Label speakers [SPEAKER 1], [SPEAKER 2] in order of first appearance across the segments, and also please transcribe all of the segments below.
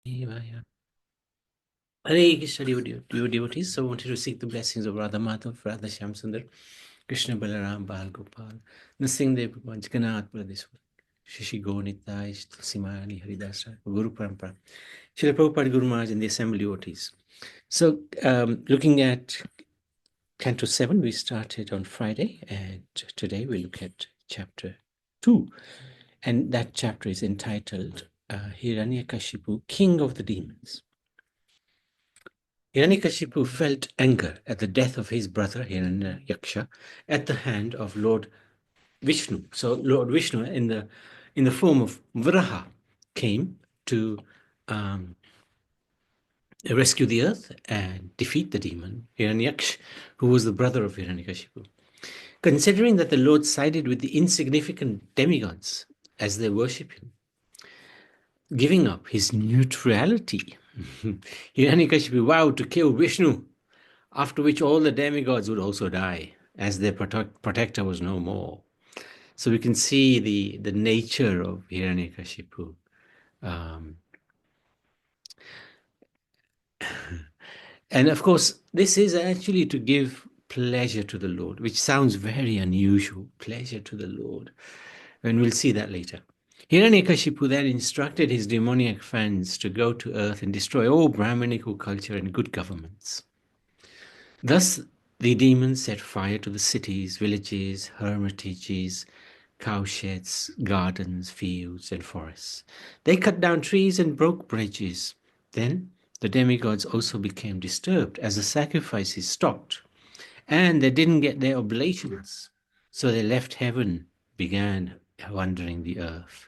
[SPEAKER 1] Hare Krishna, devotees. So I wanted to seek the blessings of Radha Madhav, Radha Shyamsundar, Krishna Balaram, Bal Gopal, Nrsimhadev Bhagwan, Jagannath Baladeశ్వర, Shishi Gaunitaya, Simani Haridasa, Guru Parampara, Srila Prabhupada Guru Maharaj and the assembly devotees. So looking at Canto 7, we started on Friday, and today we look at chapter 2. And that chapter is entitled Hiranyakashipu, King of the Demons. Hiranyakashipu felt anger at the death of his brother Hiranyaksha at the hand of Lord Vishnu. So Lord Vishnu, in the form of Varaha, came to rescue the earth and defeat the demon Hiranyaksha, who was the brother of Hiranyakashipu. Considering that the Lord sided with the insignificant demigods as they worship him, giving up his neutrality, Hiranyakashipu vowed to kill Vishnu, after which all the demigods would also die, as their protector was no more. So we can see the nature of Hiranyakashipu. And of course, this is actually to give pleasure to the Lord, which sounds very unusual, pleasure to the Lord. And we'll see that later. Hiranyakashipu then instructed his demoniac friends to go to earth and destroy all Brahminical culture and good governments. Thus, the demons set fire to the cities, villages, hermitages, cowsheds, gardens, fields, and forests. They cut down trees and broke bridges. Then the demigods also became disturbed as the sacrifices stopped, and they didn't get their oblations. So they left heaven, began wandering the earth.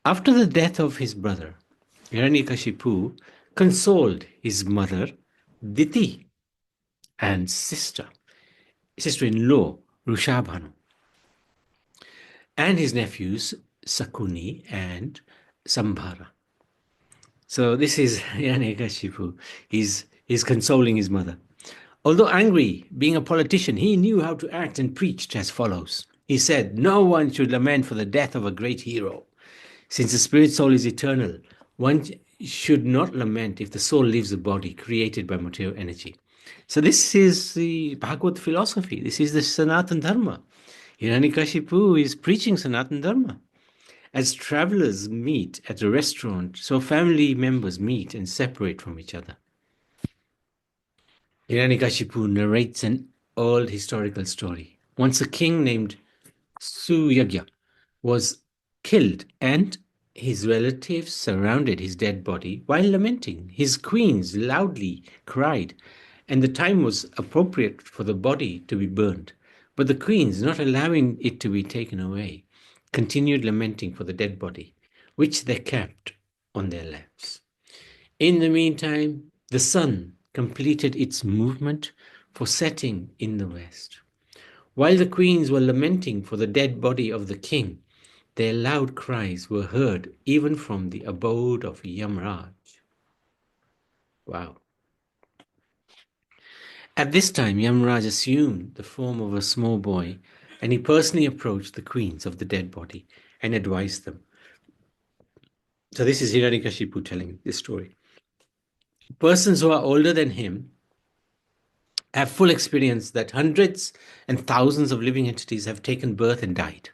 [SPEAKER 1] After the death of his brother, Hiranyakashipu consoled his mother, Diti, and sister-in-law, Rushabhanu, and his nephews, Sakuni and Sambhara. So this is Hiranyakashipu. He's consoling his mother. Although angry, being a politician, he knew how to act and preached as follows. He said, "No one should lament for the death of a great hero. Since the spirit soul is eternal, one should not lament if the soul leaves the body created by material energy." So this is the Bhagavad philosophy. This is the Sanatan Dharma. Hiranyakashipu is preaching Sanatan Dharma. As travelers meet at a restaurant, so family members meet and separate from each other. Hiranyakashipu narrates an old historical story. Once a king named Suyagya was killed, and his relatives surrounded his dead body while lamenting. His queens loudly cried, and the time was appropriate for the body to be burned. But the queens, not allowing it to be taken away, continued lamenting for the dead body, which they kept on their laps. In the meantime, the sun completed its movement for setting in the west. While the queens were lamenting for the dead body of the king, their loud cries were heard even from the abode of Yamraj. Wow. At this time, Yamraj assumed the form of a small boy, and he personally approached the queens of the dead body and advised them. So this is Hiranyakashipu telling this story. Persons who are older than him have full experience that hundreds and thousands of living entities have taken birth and died.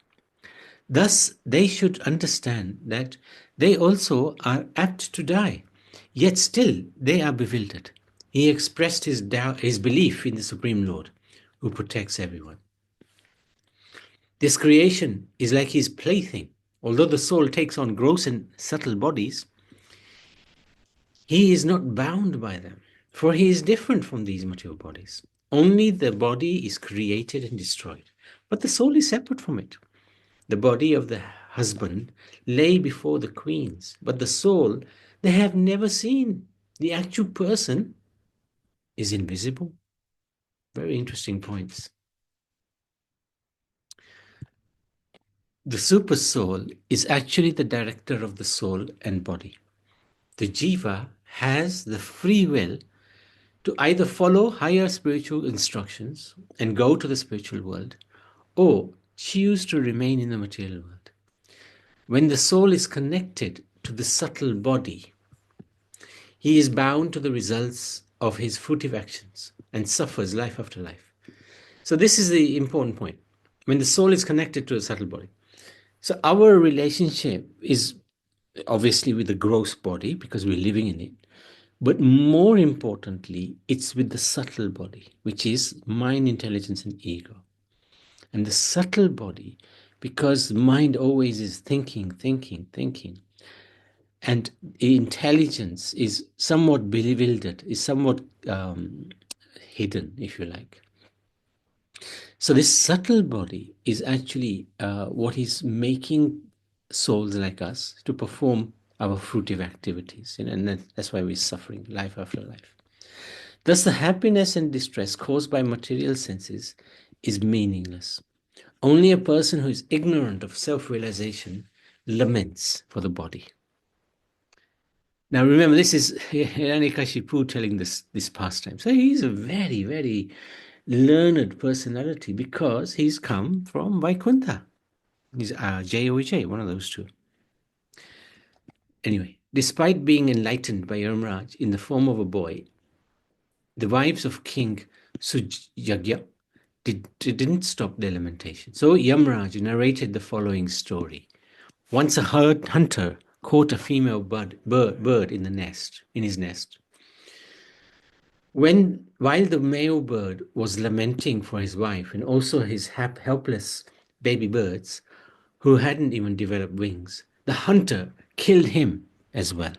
[SPEAKER 1] Thus, they should understand that they also are apt to die, yet still they are bewildered. He expressed his belief in the Supreme Lord, who protects everyone. This creation is like his plaything. Although the soul takes on gross and subtle bodies, he is not bound by them, for he is different from these material bodies. Only the body is created and destroyed, but the soul is separate from it. The body of the husband lay before the queens, but the soul they have never seen. The actual person is invisible. Very interesting points. The super soul is actually the director of the soul and body. The jiva has the free will to either follow higher spiritual instructions and go to the spiritual world, or choose to remain in the material world. When the soul is connected to the subtle body, He is bound to the results of his fruitive actions and suffers life after life. So this is the important point. When the soul is connected to a subtle body. So our relationship is obviously with the gross body because we're living in it. But more importantly, it's with the subtle body, which is mind, intelligence, and ego. And the subtle body, because mind always is thinking, thinking, thinking, and intelligence is somewhat bewildered, is somewhat hidden, if you like. So this subtle body is actually what is making souls like us to perform our fruitive activities, and that's why we're suffering life after life. Thus, the happiness and distress caused by material senses is meaningless. Only a person who is ignorant of self-realization laments for the body. Now, remember, this is Hiranyakashipu telling this pastime. So he's a very, very learned personality because he's come from Vaikuntha. He's J or J, one of those two. Anyway, despite being enlightened by Yamraj in the form of a boy, the wives of King Sujagya didn't stop their lamentation. So Yamraj narrated the following story. Once a hunter caught a female bird in his nest. While the male bird was lamenting for his wife and also his helpless baby birds, who hadn't even developed wings, the hunter killed him as well.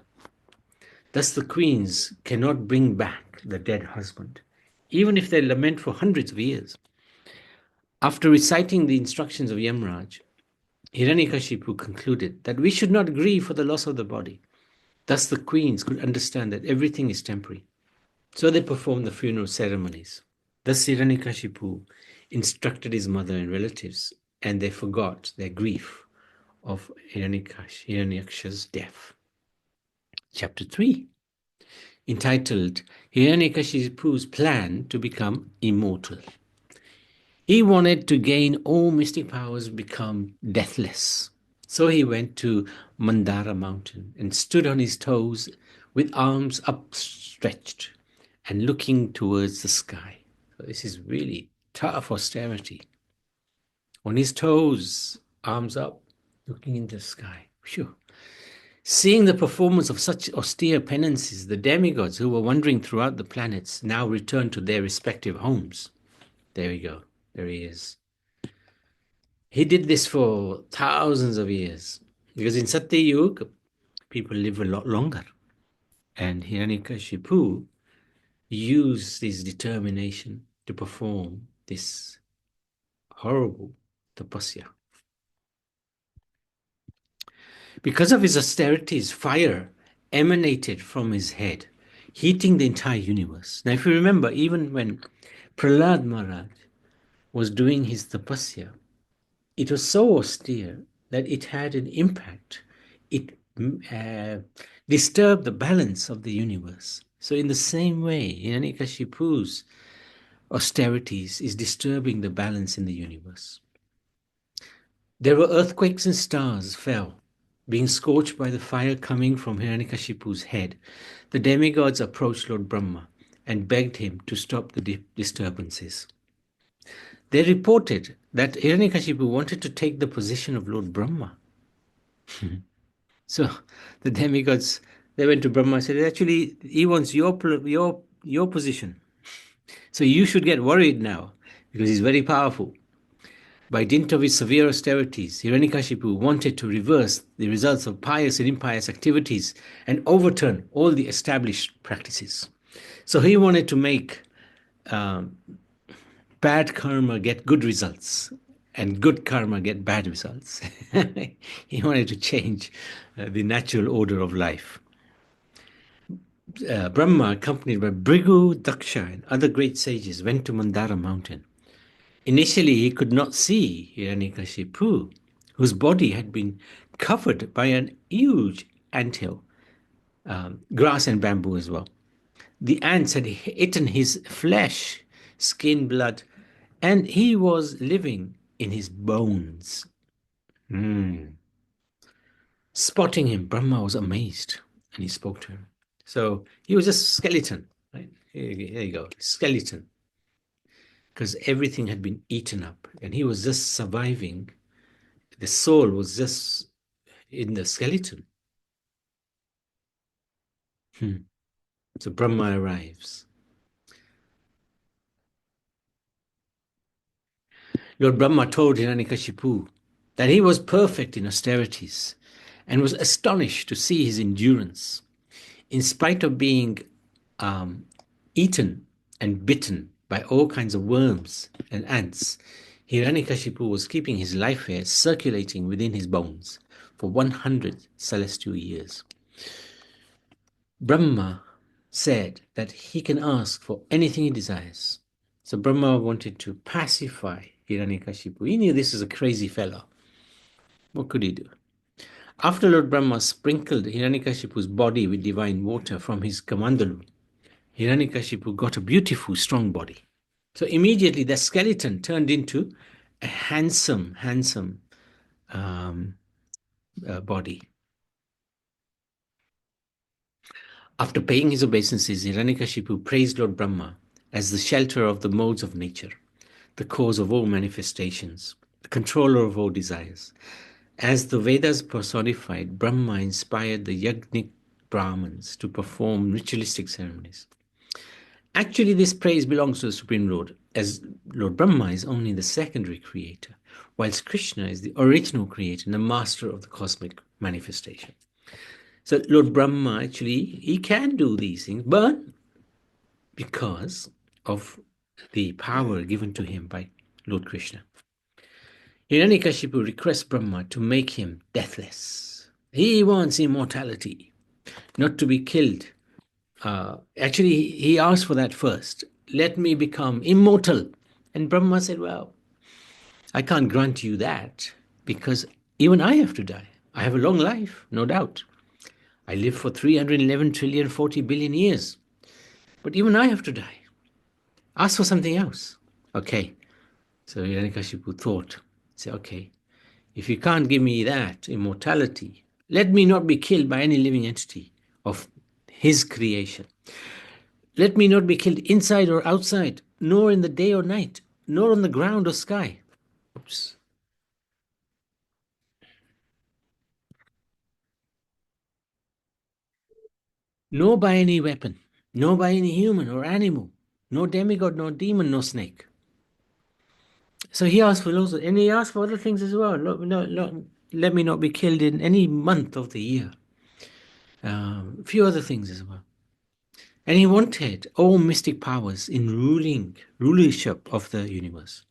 [SPEAKER 1] Thus the queens cannot bring back the dead husband, even if they lament for hundreds of years. After reciting the instructions of Yamraj, Hiranyakashipu concluded that we should not grieve for the loss of the body. Thus the queens could understand that everything is temporary. So they performed the funeral ceremonies. Thus Hiranyakashipu instructed his mother and relatives, and they forgot their grief of Hiranyaksha's death. Chapter 3, entitled Hiranyakashipu's Plan to Become Immortal. He wanted to gain all mystic powers, become deathless. So he went to Mandara mountain and stood on his toes with arms upstretched and looking towards the sky. So this is really tough austerity. On his toes, arms up, looking into the sky. Phew. Seeing the performance of such austere penances, the demigods who were wandering throughout the planets now returned to their respective homes. There we go. There he is. He did this for thousands of years because in Satya Yuga, people live a lot longer. And Hiranyakashipu used his determination to perform this horrible tapasya. Because of his austerities, fire emanated from his head, heating the entire universe. Now, if you remember, even when Prahlad Maharaj was doing his tapasya, it was so austere that it had an impact. It disturbed the balance of the universe. So in the same way, Hiranyakashipu's austerities is disturbing the balance in the universe. There were earthquakes and stars fell, being scorched by the fire coming from Hiranyakashipu's head. The demigods approached Lord Brahma and begged him to stop the disturbances. They reported that Hiranyakashipu wanted to take the position of Lord Brahma. So the demigods, they went to Brahma and said, actually, he wants your position. So you should get worried now because he's very powerful. By dint of his severe austerities, Hiranyakashipu wanted to reverse the results of pious and impious activities and overturn all the established practices. So he wanted to make bad karma get good results and good karma get bad results. He wanted to change the natural order of life. Brahma, accompanied by Bhrigu, Daksha, and other great sages, went to Mandara mountain. Initially, he could not see Hiranyakashipu, whose body had been covered by an huge anthill, grass and bamboo as well. The ants had eaten his flesh, skin, blood, and he was living in his bones. Spotting him, Brahma was amazed, and he spoke to him. So he was just skeleton, right? Here you go, skeleton, because everything had been eaten up, and he was just surviving. The soul was just in the skeleton. So Brahma arrives. Lord Brahma told Hiranyakashipu that he was perfect in austerities and was astonished to see his endurance. In spite of being um, eaten and bitten by all kinds of worms and ants, Hiranyakashipu was keeping his life air circulating within his bones for 100 celestial years. Brahma said that he can ask for anything he desires. So Brahma wanted to pacify Hiranyakashipu. He knew this is a crazy fellow. What could he do? After Lord Brahma sprinkled Hiranyakashipu's body with divine water from his Kamandalu, Hiranyakashipu got a beautiful, strong body. So immediately the skeleton turned into a handsome, body. After paying his obeisances, Hiranyakashipu praised Lord Brahma as the shelter of the modes of nature, the cause of all manifestations, the controller of all desires. As the Vedas personified, Brahma inspired the Yagnik Brahmins to perform ritualistic ceremonies. Actually, this praise belongs to the Supreme Lord, as Lord Brahma is only the secondary creator, whilst Krishna is the original creator and the master of the cosmic manifestation. So Lord Brahma actually, he can do these things, but because of the power given to him by Lord Krishna. Hiranyakashipu requests Brahma to make him deathless. He wants immortality, not to be killed. Actually, he asked for that first. Let me become immortal. And Brahma said, well, I can't grant you that because even I have to die. I have a long life, no doubt. I live for 311 trillion 40 billion years. But even I have to die. Ask for something else. Okay. So Hiranyakashipu thought, say, okay, if you can't give me that immortality, let me not be killed by any living entity of his creation. Let me not be killed inside or outside, nor in the day or night, nor on the ground or sky. Oops. Nor by any weapon, nor by any human or animal, no demigod, no demon, no snake. So he asked for those, and he asked for other things as well. Let me not be killed in any month of the year. A few other things as well. And he wanted all mystic powers in rulership of the universe.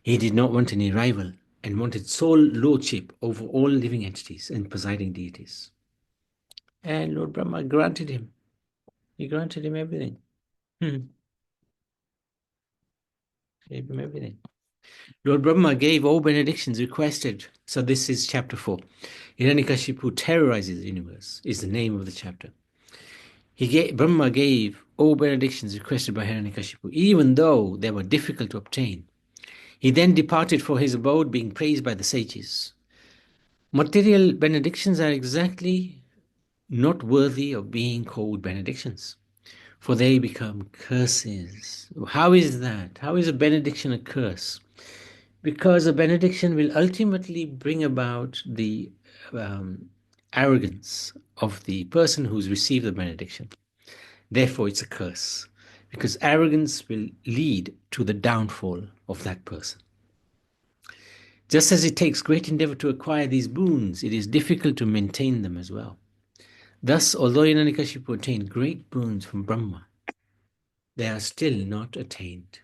[SPEAKER 1] He did not want any rival and wanted sole lordship over all living entities and presiding deities. And Lord Brahma granted him. He granted him everything. Gave him everything. Lord Brahma gave all benedictions requested. So this is chapter 4. Hiranyakashipu terrorizes the universe is the name of the chapter. Brahma gave all benedictions requested by Hiranyakashipu, even though they were difficult to obtain. He then departed for his abode, being praised by the sages. Material benedictions are exactly not worthy of being called benedictions, for they become curses. How is that? How is a benediction a curse? Because a benediction will ultimately bring about the arrogance of the person who's received the benediction. Therefore, it's a curse, because arrogance will lead to the downfall of that person. Just as it takes great endeavor to acquire these boons, it is difficult to maintain them as well. Thus, although Hiranyakashipu attained great boons from Brahma, they are still not attained.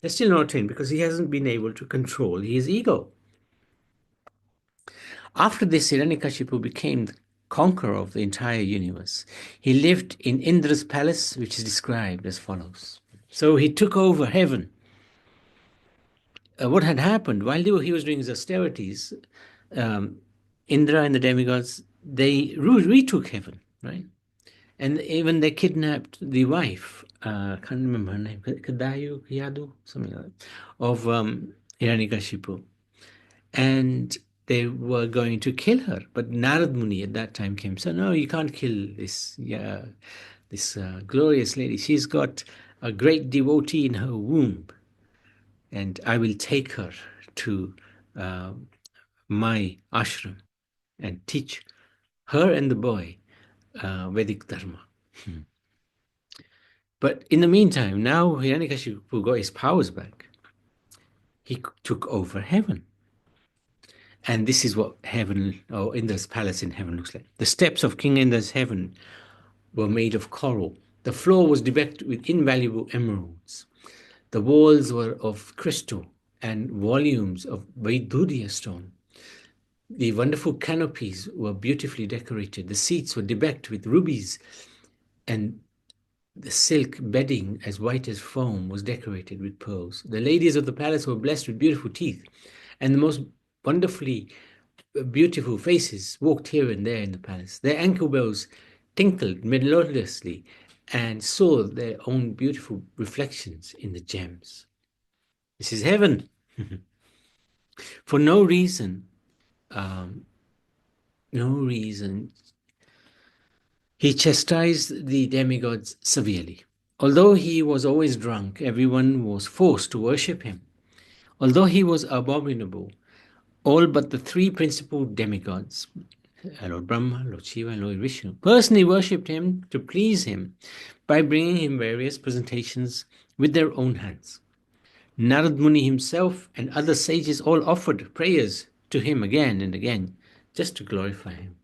[SPEAKER 1] They're still not attained because he hasn't been able to control his ego. After this, Hiranyakashipu became the conqueror of the entire universe. He lived in Indra's palace, which is described as follows. So he took over heaven. What had happened while he was doing his austerities, Indra and the demigods, they retook heaven, right? And even they kidnapped the wife, I can't remember her name, Kadayu, Yadu, something like that, of Hiranyakashipu. And they were going to kill her. But Narad Muni at that time came, so no, you can't kill this, this glorious lady. She's got a great devotee in her womb, and I will take her to uh, my ashram and teach her and the boy Vedic Dharma. But in the meantime, now Hiranyakashipu got his powers back. He took over heaven. And this is what heaven, or Indra's palace in heaven, looks like. The steps of King Indra's heaven were made of coral. The floor was decked with invaluable emeralds. The walls were of crystal and volumes of Vaidurya stone. The wonderful canopies were beautifully decorated. The seats were decked with rubies, and the silk bedding, as white as foam, was decorated with pearls. The ladies of the palace were blessed with beautiful teeth, and the most wonderfully beautiful faces walked here and there in the palace. Their ankle bells tinkled melodiously and saw their own beautiful reflections in the gems. This is heaven. For no reason, he chastised the demigods severely. Although he was always drunk, everyone was forced to worship him. Although he was abominable, all but the three principal demigods, Lord Brahma, Lord Shiva, and Lord Vishnu, personally worshipped him to please him by bringing him various presentations with their own hands. Narad Muni himself and other sages all offered prayers to him again and again, just to glorify him.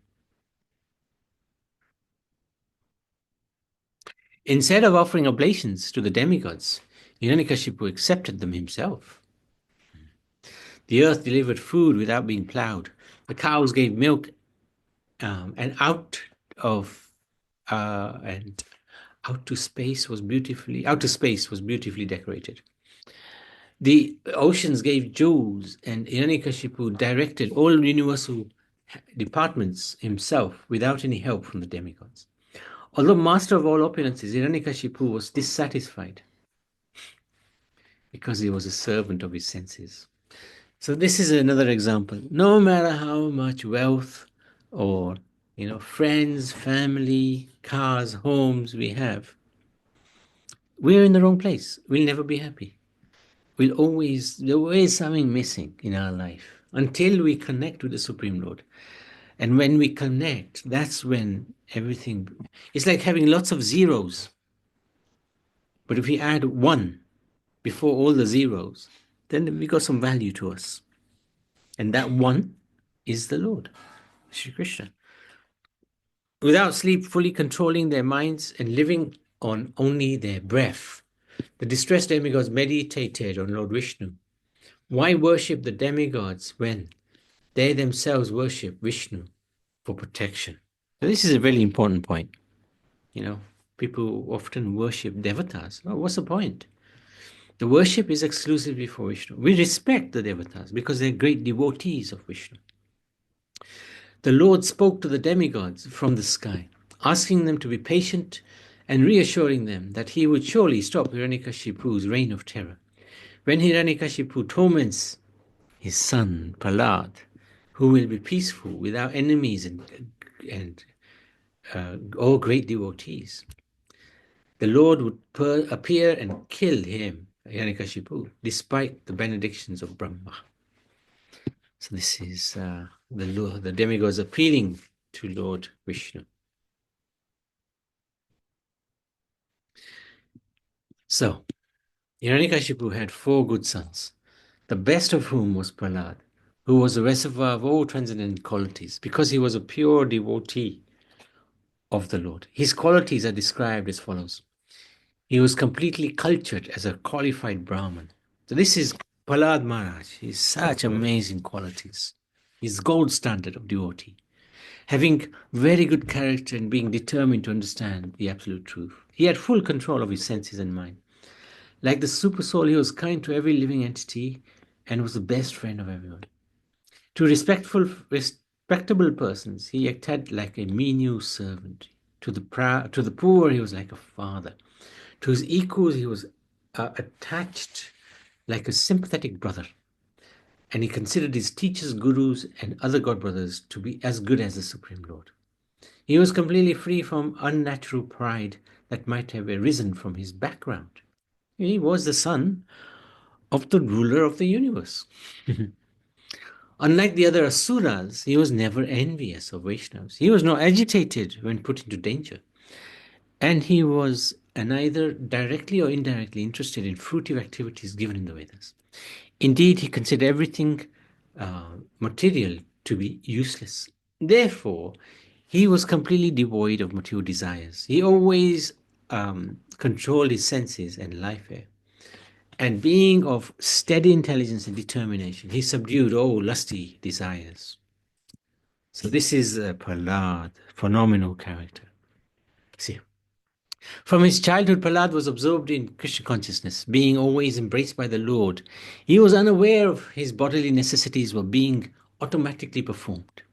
[SPEAKER 1] Instead of offering oblations to the demigods, Hiranyakashipu accepted them himself. The earth delivered food without being plowed. The cows gave milk, and out to space was beautifully decorated. The oceans gave jewels, and Hiranyakashipu directed all universal departments himself without any help from the demigods. Although master of all opulences, Hiranyakashipu was dissatisfied because he was a servant of his senses. So this is another example. No matter how much wealth or friends, family, cars, homes we have, we're in the wrong place. We'll never be happy. There's always something missing in our life until we connect with the Supreme Lord. And when we connect, that's when everything, it's like having lots of zeros. But if we add one before all the zeros, then we got some value to us. And that one is the Lord, Shri Krishna. Without sleep, fully controlling their minds and living on only their breath, the distressed demigods meditated on Lord Vishnu. Why worship the demigods when they themselves worship Vishnu for protection? So this is a very important point. People often worship devatas. Well, what's the point? The worship is exclusively for Vishnu. We respect the devatas because they're great devotees of Vishnu. The Lord spoke to the demigods from the sky, asking them to be patient and reassuring them that he would surely stop Hiranyakashipu's reign of terror. When Hiranyakashipu torments his son Prahlad, who will be peaceful without enemies and all great devotees, the Lord would appear and kill him, Hiranyakashipu, despite the benedictions of Brahma. So this is the demigods appealing to Lord Vishnu. So, Hiranyakashipu had 4 good sons, the best of whom was Prahlad, who was the reservoir of all transcendent qualities, because he was a pure devotee of the Lord. His qualities are described as follows. He was completely cultured as a qualified Brahmin. So this is Prahlad Maharaj. He has such amazing qualities. He's gold standard of devotee. Having very good character and being determined to understand the absolute truth. He had full control of his senses and mind. Like the super soul, he was kind to every living entity and was the best friend of everyone. To respectable persons, he acted like a menial servant. To the poor, he was like a father. To his equals, he was attached like a sympathetic brother. and he considered his teachers, gurus, and other god brothers to be as good as the Supreme Lord. He was completely free from unnatural pride that might have arisen from his background. He was the son of the ruler of the universe. Unlike the other asuras, he was never envious of Vaishnavas. He was not agitated when put into danger. And he was neither directly or indirectly interested in fruitive activities given in the Vedas. Indeed, he considered everything material to be useless. Therefore, he was completely devoid of material desires. He always controlled his senses and life air. And being of steady intelligence and determination, he subdued all lusty desires. So this is Prahlad, phenomenal character. See, from his childhood, Prahlad was absorbed in Krishna consciousness, being always embraced by the Lord. He was unaware of his bodily necessities were being automatically performed.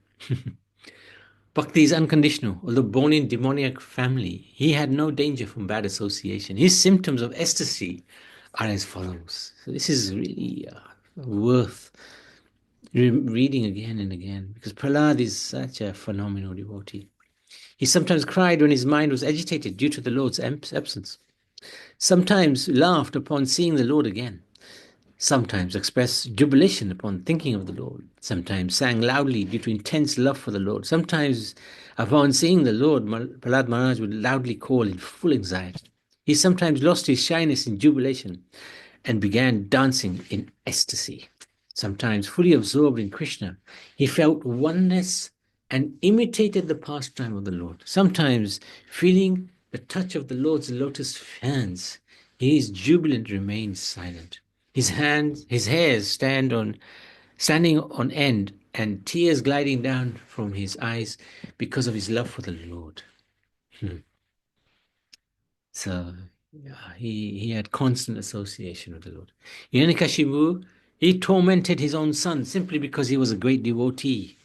[SPEAKER 1] Bhakti is unconditional. Although born in demoniac family, he had no danger from bad association. His symptoms of ecstasy are as follows. So this is really worth reading again and again, because Prahlad is such a phenomenal devotee. He sometimes cried when his mind was agitated due to the Lord's absence, sometimes laughed upon seeing the Lord again, sometimes expressed jubilation upon thinking of the Lord, sometimes sang loudly due to intense love for the Lord, sometimes upon seeing the Lord, Prahlad Maharaj would loudly call in full anxiety. He sometimes lost his shyness in jubilation and began dancing in ecstasy. Sometimes fully absorbed in Krishna, he felt oneness and imitated the pastime of the Lord. Sometimes feeling the touch of the Lord's lotus hands, his jubilant remained silent. His hairs standing on end, and tears gliding down from his eyes because of his love for the Lord. So he had constant association with the Lord. Hiranyakashipu, he tormented his own son simply because he was a great devotee.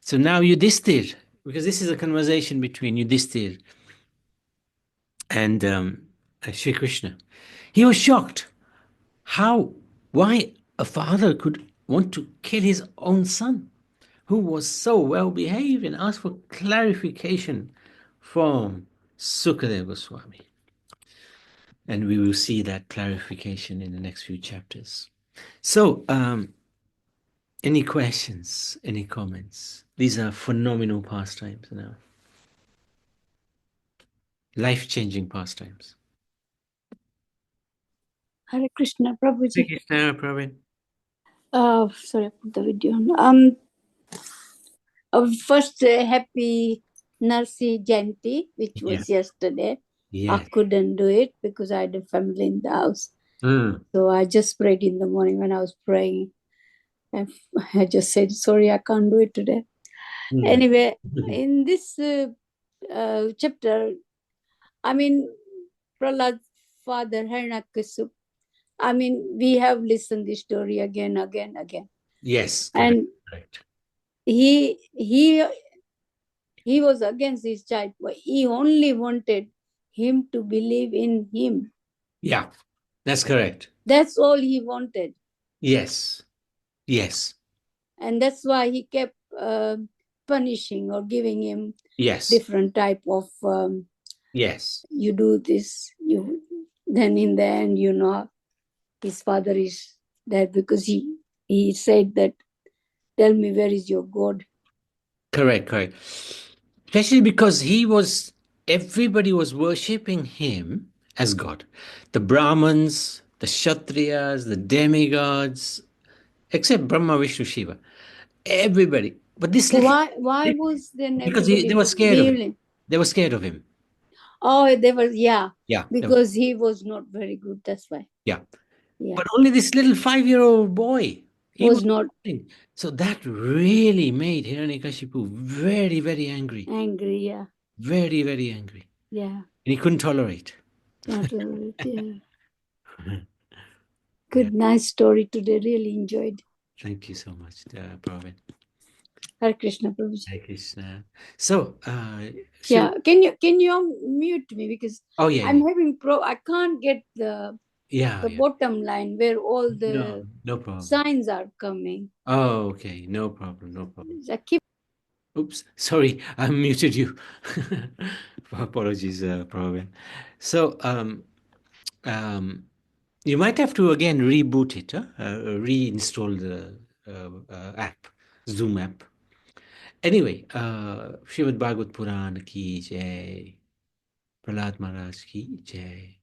[SPEAKER 1] So now Yudhishthir, because this is a conversation between Yudhishthir and Sri Krishna, he was shocked. Why a father could want to kill his own son, who was so well behaved, and asked for clarification from Sukadeva Goswami. And we will see that clarification in the next few chapters. So, any questions, any comments? These are phenomenal pastimes now. Life-changing pastimes.
[SPEAKER 2] Hare Krishna, Prabhuji.
[SPEAKER 1] Hare Krishna, Praveen.
[SPEAKER 2] Sorry, I put the video on. First, happy Narsi Jayanti, which was yesterday.
[SPEAKER 1] Yeah.
[SPEAKER 2] I couldn't do it because I had a family in the house.
[SPEAKER 1] Mm.
[SPEAKER 2] So I just prayed in the morning when I was praying. And I just said, sorry, I can't do it today.
[SPEAKER 1] Mm.
[SPEAKER 2] Anyway, in this chapter, I mean, Prahlad's father, Hiranyakashipu, I mean, we have listened the story again.
[SPEAKER 1] Yes,
[SPEAKER 2] And
[SPEAKER 1] correct.
[SPEAKER 2] he was against his child, but he only wanted him to believe in him.
[SPEAKER 1] Yeah, that's correct.
[SPEAKER 2] That's all he wanted.
[SPEAKER 1] Yes.
[SPEAKER 2] And that's why he kept punishing or giving him
[SPEAKER 1] Yes.
[SPEAKER 2] different type of
[SPEAKER 1] Yes.
[SPEAKER 2] you do this, then in the end, his father is dead because he said that, tell me, where is your God?
[SPEAKER 1] Correct. Especially because everybody was worshipping him as God. The Brahmins, the Kshatriyas, the demigods, except Brahma, Vishnu, Shiva. Everybody. But this
[SPEAKER 2] So
[SPEAKER 1] little...
[SPEAKER 2] why was then
[SPEAKER 1] Because
[SPEAKER 2] everybody
[SPEAKER 1] they were scared of him.
[SPEAKER 2] believing?
[SPEAKER 1] They were scared of him.
[SPEAKER 2] Oh, they were, yeah.
[SPEAKER 1] Yeah.
[SPEAKER 2] Because he was not very good, that's why.
[SPEAKER 1] Yeah.
[SPEAKER 2] Yeah.
[SPEAKER 1] But only this little 5-year-old boy. He
[SPEAKER 2] was not
[SPEAKER 1] So that really made Hiranyakashipu very, very angry.
[SPEAKER 2] angry, yeah.
[SPEAKER 1] Very, very angry.
[SPEAKER 2] Yeah.
[SPEAKER 1] And he couldn't tolerate.
[SPEAKER 2] Not tolerate, yeah. Good, nice story today. Really enjoyed.
[SPEAKER 1] Thank you so much, Praveen.
[SPEAKER 2] Hare Krishna, Prabhuji.
[SPEAKER 1] Hare Krishna. So,
[SPEAKER 2] yeah, can you mute me because
[SPEAKER 1] oh yeah,
[SPEAKER 2] I'm having I can't get the
[SPEAKER 1] Yeah,
[SPEAKER 2] the
[SPEAKER 1] yeah.
[SPEAKER 2] bottom line where all
[SPEAKER 1] No,
[SPEAKER 2] the
[SPEAKER 1] no problem.
[SPEAKER 2] signs are coming.
[SPEAKER 1] Oh, okay. No problem. No problem.
[SPEAKER 2] I keep
[SPEAKER 1] Oops. Sorry, I muted you. Apologies, Praveen. So, you might have to again reboot it, reinstall the app, Zoom app. Anyway, Srimad Bhagavad Puran ki jai, Prahlad Maharaj ki jai.